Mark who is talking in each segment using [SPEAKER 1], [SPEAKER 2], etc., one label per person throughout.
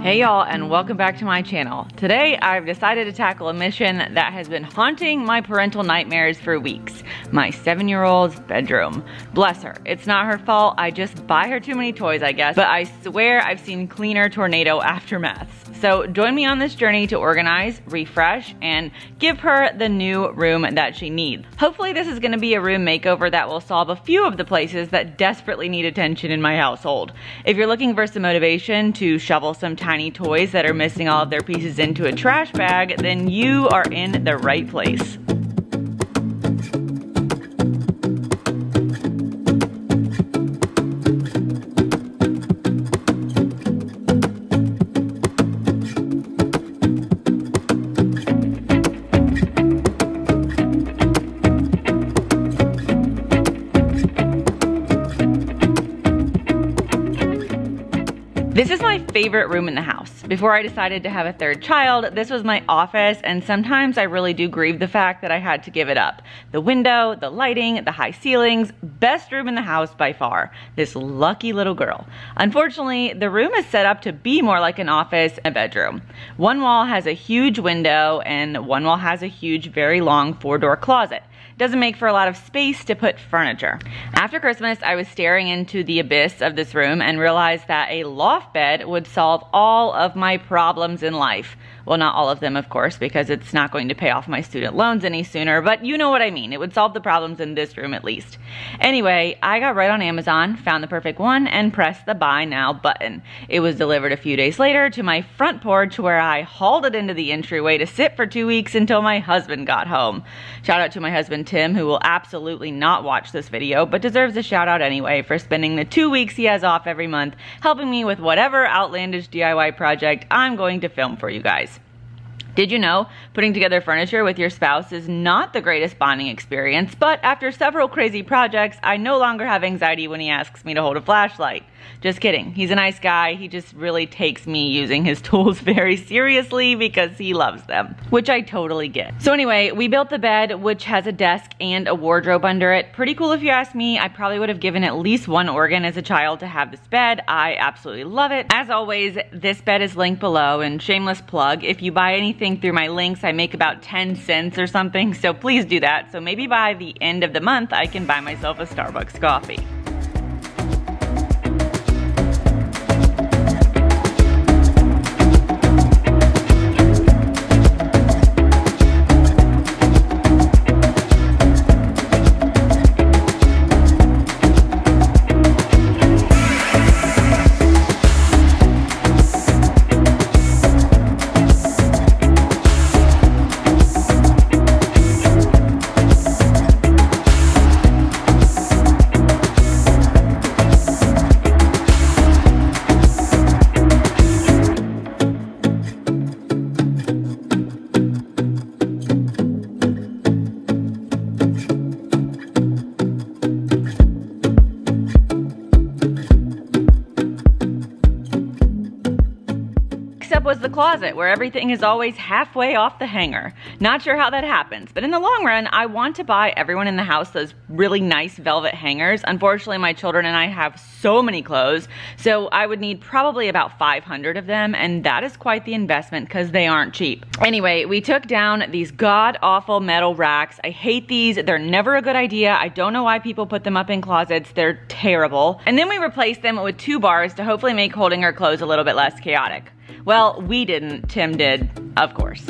[SPEAKER 1] Hey y'all, and welcome back to my channel. Today I've decided to tackle a mission that has been haunting my parental nightmares for weeks. My 7-year-old's bedroom. Bless her. It's not her fault. I just buy her too many toys, I guess. But I swear I've seen cleaner tornado aftermaths. So join me on this journey to organize, refresh, and give her the new room that she needs. Hopefully this is going to be a room makeover that will solve a few of the places that desperately need attention in my household. If you're looking for some motivation to shovel some tiny toys that are missing all of their pieces into a trash bag, then you are in the right place. This is my favorite room in the house. Before I decided to have a third child, this was my office, and sometimes I really do grieve the fact that I had to give it up. The window, the lighting, the high ceilings, best room in the house by far. This lucky little girl. Unfortunately, the room is set up to be more like an office and a bedroom. One wall has a huge window, and one wall has a huge, very long 4-door closet. Doesn't make for a lot of space to put furniture. After Christmas, I was staring into the abyss of this room and realized that a loft bed would solve all of my problems in life. Well, not all of them, of course, because it's not going to pay off my student loans any sooner, but you know what I mean. It would solve the problems in this room at least. Anyway, I got right on Amazon, found the perfect one, and pressed the buy now button. It was delivered a few days later to my front porch, where I hauled it into the entryway to sit for 2 weeks until my husband got home. Shout out to my husband Tim, who will absolutely not watch this video, but deserves a shout out anyway for spending the 2 weeks he has off every month helping me with whatever outlandish DIY project I'm going to film for you guys. Did you know putting together furniture with your spouse is not the greatest bonding experience, but after several crazy projects, I no longer have anxiety when he asks me to hold a flashlight. Just kidding. He's a nice guy. He just really takes me using his tools very seriously because he loves them, which I totally get. So anyway, we built the bed, which has a desk and a wardrobe under it. Pretty cool if you ask me. I probably would have given at least one organ as a child to have this bed. I absolutely love it. As always, this bed is linked below, and shameless plug, if you buy anything through my links, I make about 10 cents or something, so please do that. So maybe by the end of the month, I can buy myself a Starbucks coffee. Was the closet, where everything is always halfway off the hanger. Not sure how that happens, but in the long run, I want to buy everyone in the house those really nice velvet hangers. Unfortunately, my children and I have so many clothes, so I would need probably about 500 of them, and that is quite the investment because they aren't cheap. Anyway, we took down these god-awful metal racks. I hate these. They're never a good idea. I don't know why people put them up in closets. They're terrible. And then we replaced them with 2 bars to hopefully make holding our clothes a little bit less chaotic. Well, we didn't. Tim did, of course.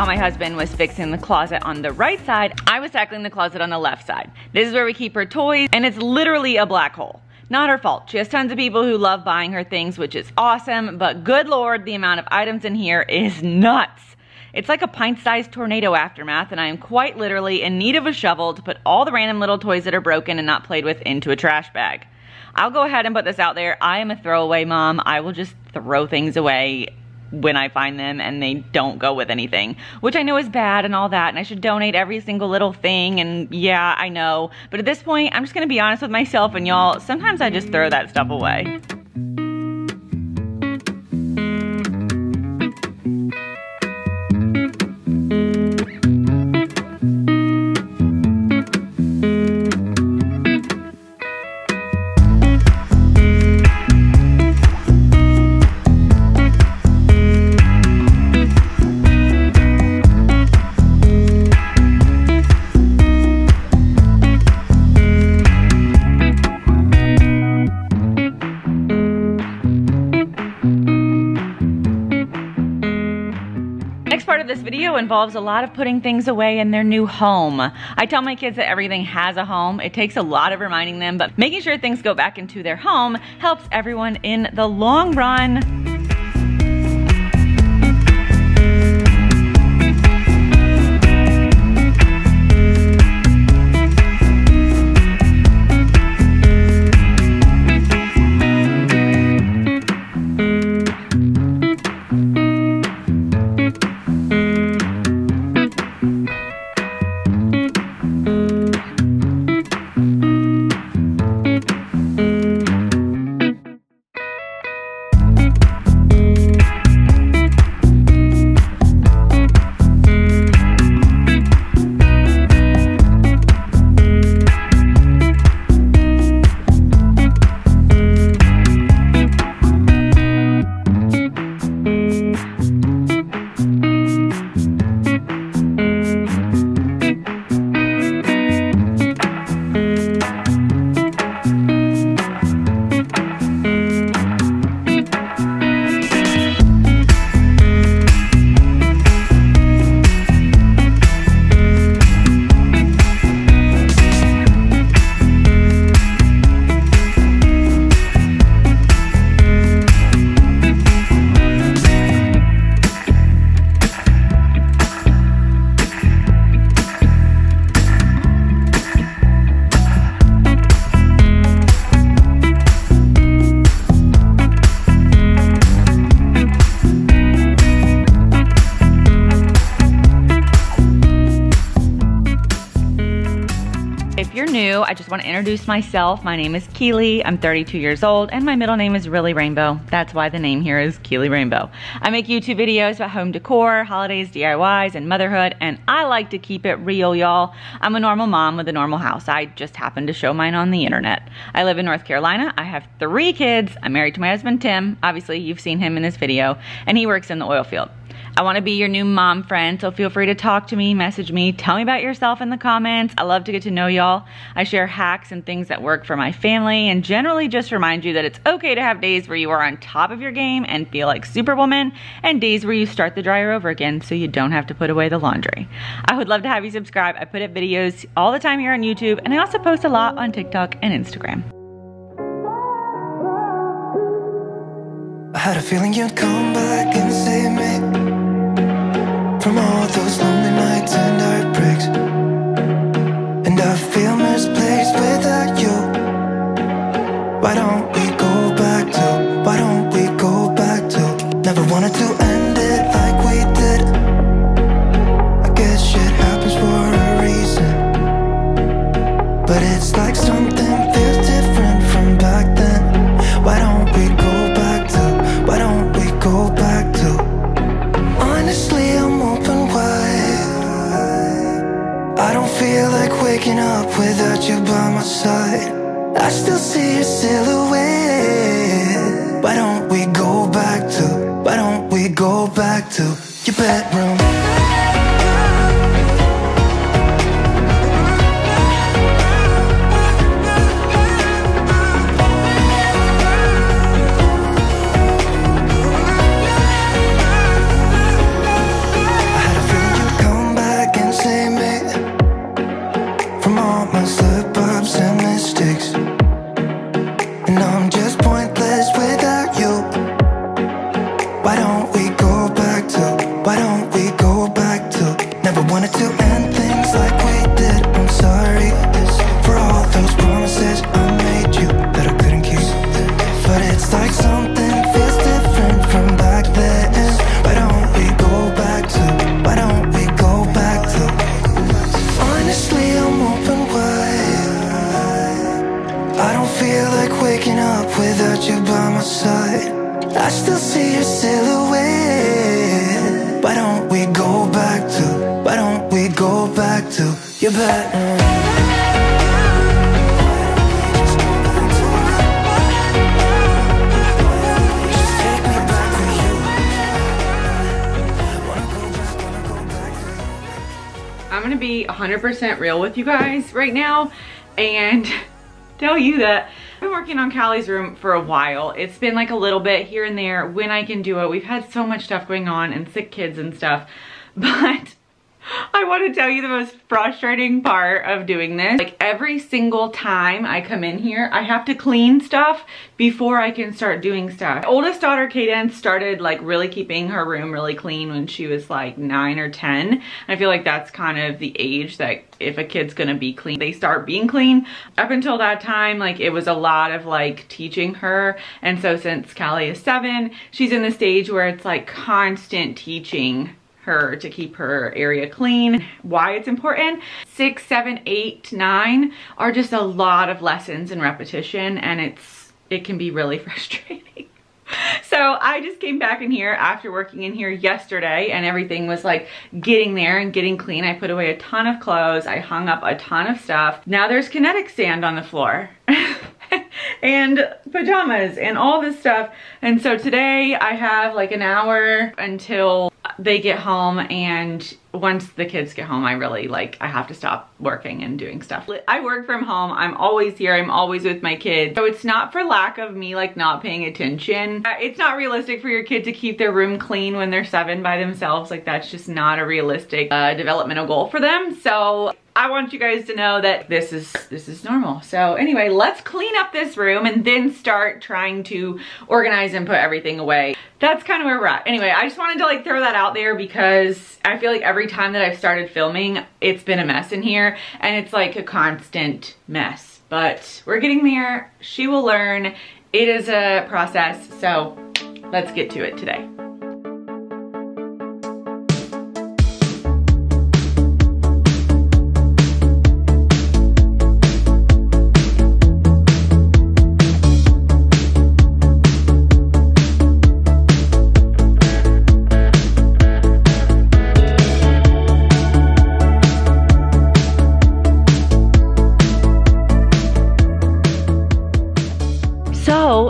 [SPEAKER 1] While my husband was fixing the closet on the right side, I was tackling the closet on the left side. This is where we keep her toys, and it's literally a black hole. Not her fault. She has tons of people who love buying her things, which is awesome, but good Lord, the amount of items in here is nuts. It's like a pint-sized tornado aftermath, and I am quite literally in need of a shovel to put all the random little toys that are broken and not played with into a trash bag. I'll go ahead and put this out there. I am a throwaway mom. I will just throw things away when I find them and they don't go with anything, which I know is bad and all that, and I should donate every single little thing, and yeah, I know. But at this point, I'm just gonna be honest with myself and y'all, sometimes I just throw that stuff away. Part of this video involves a lot of putting things away in their new home. I tell my kids that everything has a home. It takes a lot of reminding them, but making sure things go back into their home helps everyone in the long run. If you're new, I just want to introduce myself. My name is Kilee. I'm 32 years old, and my middle name is really Rainbow. That's why the name here is Kilee Rainbow. I make YouTube videos about home decor, holidays, DIYs, and motherhood, and I like to keep it real, y'all. I'm a normal mom with a normal house. I just happen to show mine on the internet. I live in North Carolina. I have 3 kids. I'm married to my husband, Tim. Obviously, you've seen him in this video, and he works in the oil field. I want to be your new mom friend, so feel free to talk to me, message me, tell me about yourself in the comments. I love to get to know y'all. I share hacks and things that work for my family, and generally just remind you that it's okay to have days where you are on top of your game and feel like Superwoman, and days where you start the dryer over again so you don't have to put away the laundry. I would love to have you subscribe. I put up videos all the time here on YouTube, and I also post a lot on TikTok and Instagram.
[SPEAKER 2] I had a feeling you'd come back and save me from all those lonely nights and heartbreaks, and I feel misplaced without you. Why don't we go back to, why don't we go back to, never wanted to end it like we did. I guess shit happens for a reason, but it's like something feels different from back then. Why don't we go back to, why don't we go back to, honestly I'm open wide. I don't feel like waking up without you by my side. I still see your silhouette. Why don't we go back to, why don't we go back to your bedroom? I had a feeling You're better.
[SPEAKER 1] I'm gonna be 100% real with you guys right now and tell you that I've been working on Callie's room for a while. It's been like a little bit here and there when I can do it. We've had so much stuff going on and sick kids and stuff, but I want to tell you the most frustrating part of doing this. Like every single time I come in here, I have to clean stuff before I can start doing stuff. My oldest daughter, Cadence, started like really keeping her room really clean when she was like 9 or 10. I feel like that's kind of the age that if a kid's gonna be clean, they start being clean. Up until that time, like it was a lot of like teaching her. And so since Callie is 7, she's in the stage where it's like constant teaching her to keep her area clean. Why it's important. 6, 7, 8, 9 are just a lot of lessons and repetition, and it can be really frustrating. So I just came back in here after working in here yesterday and everything was like getting there and getting clean. I put away a ton of clothes. I hung up a ton of stuff. Now there's kinetic sand on the floor. And pajamas and all this stuff. And so today I have like an hour until they get home, and once the kids get home, I have to stop working and doing stuff. I work from home. I'm always here. I'm always with my kids. So it's not for lack of me like not paying attention. It's not realistic for your kid to keep their room clean when they're 7 by themselves. Like that's just not a realistic developmental goal for them. So I want you guys to know that this is normal. So anyway, let's clean up this room and then start trying to organize and put everything away. That's kind of where we're at. Anyway, I just wanted to like throw that out there because I feel like every time that I've started filming, it's been a mess in here and it's like a constant mess. But we're getting there. She will learn. It is a process. So let's get to it today.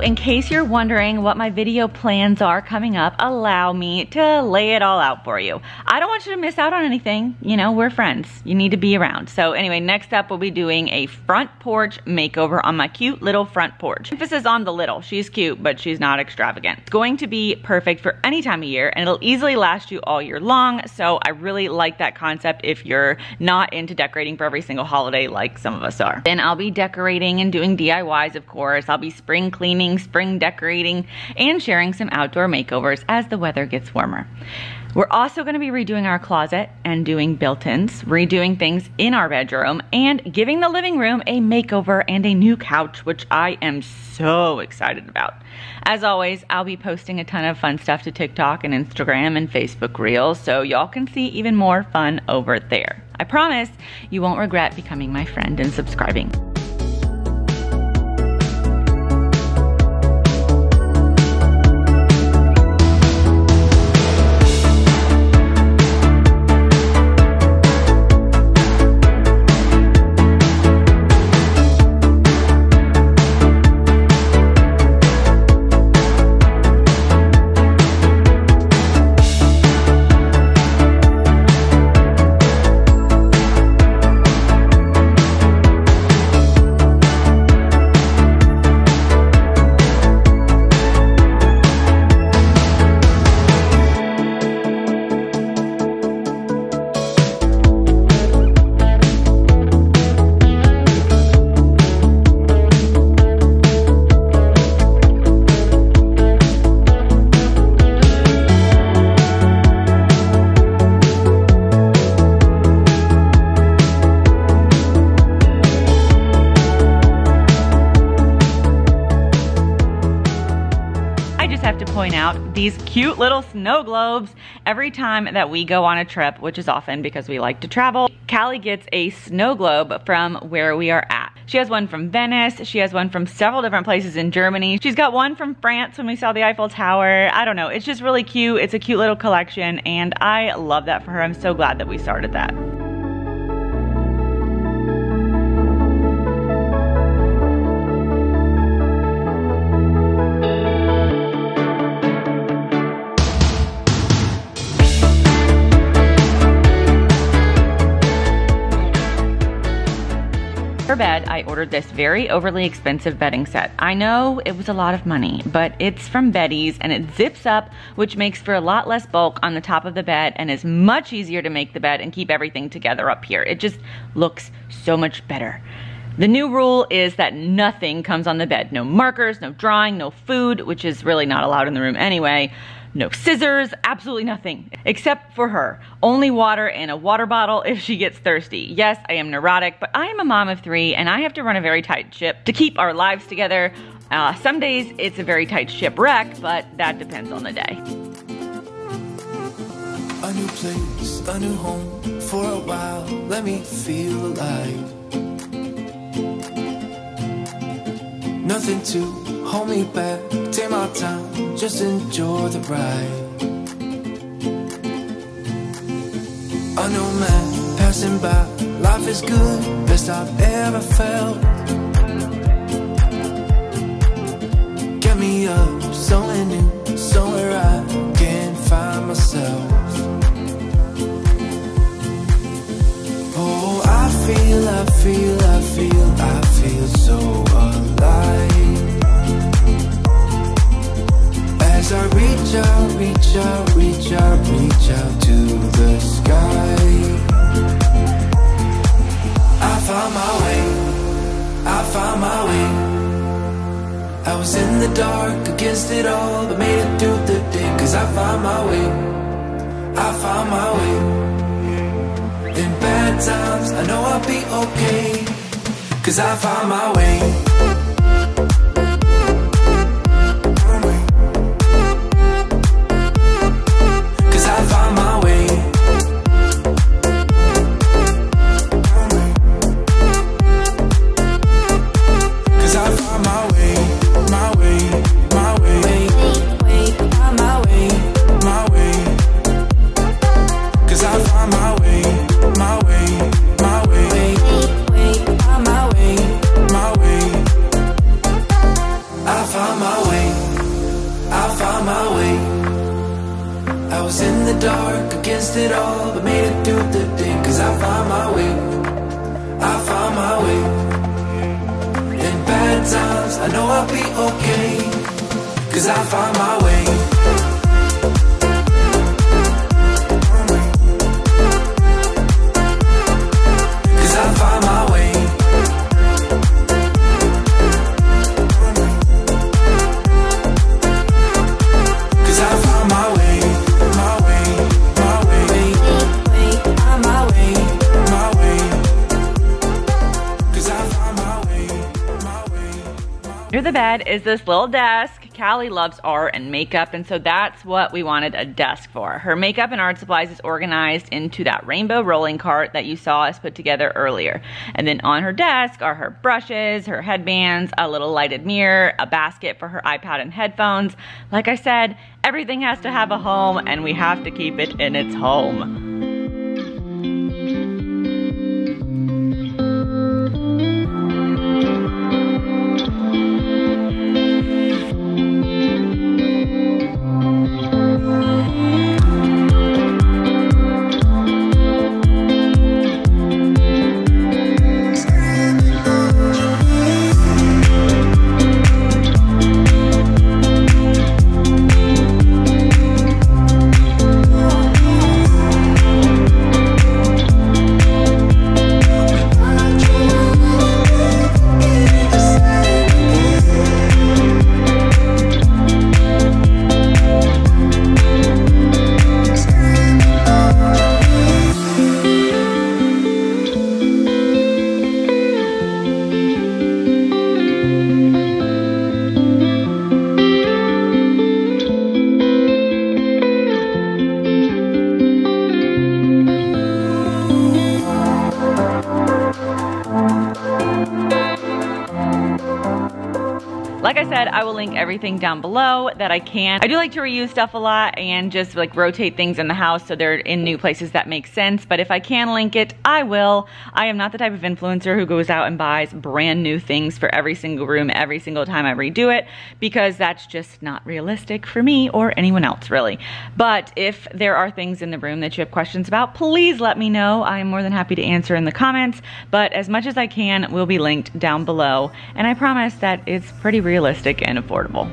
[SPEAKER 1] In case you're wondering what my video plans are coming up, allow me to lay it all out for you. I don't want you to miss out on anything. You know, we're friends. You need to be around. So anyway, next up we'll be doing a front porch makeover on my cute little front porch. Emphasis on the little. She's cute, but she's not extravagant. It's going to be perfect for any time of year, and it'll easily last you all year long. So I really like that concept if you're not into decorating for every single holiday like some of us are. Then I'll be decorating and doing DIYs, of course. I'll be spring cleaning, spring decorating, and sharing some outdoor makeovers as the weather gets warmer. We're also going to be redoing our closet and doing built-ins, redoing things in our bedroom, and giving the living room a makeover and a new couch, which I am so excited about. As always, I'll be posting a ton of fun stuff to TikTok and Instagram and Facebook Reels, so y'all can see even more fun over there. I promise you won't regret becoming my friend and subscribing. Point out these cute little snow globes. Every time that we go on a trip, which is often because we like to travel, Callie gets a snow globe from where we are at. She has one from Venice. She has one from several different places in Germany. She's got one from France when we saw the Eiffel Tower. I don't know, it's just really cute. It's a cute little collection and I love that for her. I'm so glad that we started that. For bed, I ordered this very overly expensive bedding set. I know it was a lot of money, but it's from Betty's and it zips up, which makes for a lot less bulk on the top of the bed and is much easier to make the bed and keep everything together up here. It just looks so much better. The new rule is that nothing comes on the bed. No markers, no drawing, no food, which is really not allowed in the room anyway. No scissors, absolutely nothing, except for her. Only water and a water bottle if she gets thirsty. Yes, I am neurotic, but I am a mom of 3 and I have to run a very tight ship to keep our lives together. Some days it's a very tight shipwreck, but that depends on the day.
[SPEAKER 2] A new place, a new home, for a while, let me feel alive. Nothing to hold me back, take my time, just enjoy the ride. A new man passing by, life is good, best I've ever felt. Get me up, somewhere new, somewhere I can find myself. Oh, I feel so alive. As I reach out to the sky. I found my way. I was in the dark against it all, but made it through the day. Cause I found my way. In bad times, I know I'll be okay. Cause I found my way.
[SPEAKER 1] Under the bed is this little desk. Callie loves art and makeup, and so that's what we wanted a desk for. Her makeup and art supplies is organized into that rainbow rolling cart that you saw us put together earlier. And then on her desk are her brushes, her headbands, a little lighted mirror, a basket for her iPad and headphones. Like I said, everything has to have a home, and we have to keep it in its home. Like I said, I will link everything down below that I can. I do like to reuse stuff a lot and just like rotate things in the house so they're in new places that make sense, but if I can link it, I will. I am not the type of influencer who goes out and buys brand new things for every single room every single time I redo it, because that's just not realistic for me or anyone else really. But if there are things in the room that you have questions about, please let me know. I am more than happy to answer in the comments, but as much as I can will be linked down below, and I promise that it's pretty realistic and affordable.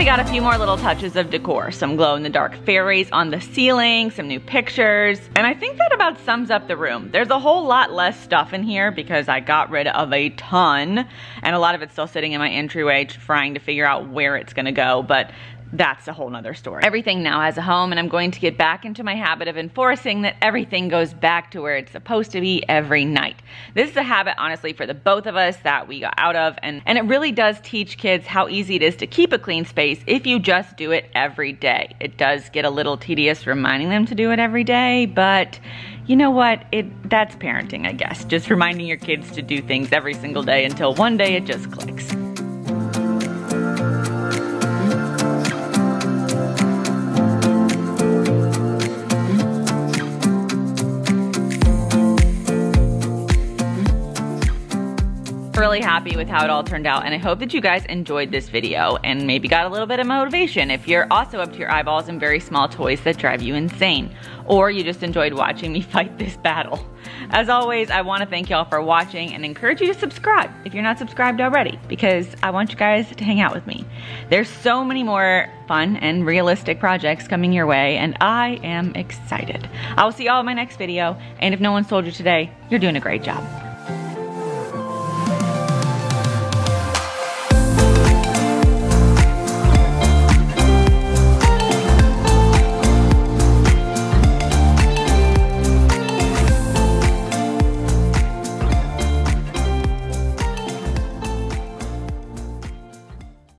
[SPEAKER 1] Got a few more little touches of decor, some glow-in-the-dark fairies on the ceiling, some new pictures, and I think that about sums up the room. There's a whole lot less stuff in here because I got rid of a ton, and a lot of it's still sitting in my entryway trying to figure out where it's gonna go, but that's a whole nother story. Everything now has a home, and I'm going to get back into my habit of enforcing that everything goes back to where it's supposed to be every night. This is a habit, honestly, for the both of us that we got out of, and it really does teach kids how easy it is to keep a clean space if you just do it every day. It does get a little tedious reminding them to do it every day, but you know what? That's parenting, I guess. Just reminding your kids to do things every single day until one day it just clicks. Really happy with how it all turned out, and I hope that you guys enjoyed this video and maybe got a little bit of motivation if you're also up to your eyeballs in very small toys that drive you insane, or you just enjoyed watching me fight this battle. As always, I want to thank y'all for watching and encourage you to subscribe if you're not subscribed already, because I want you guys to hang out with me. There's so many more fun and realistic projects coming your way, and I am excited. I will see y'all in my next video, and if no one's told you today, you're doing a great job.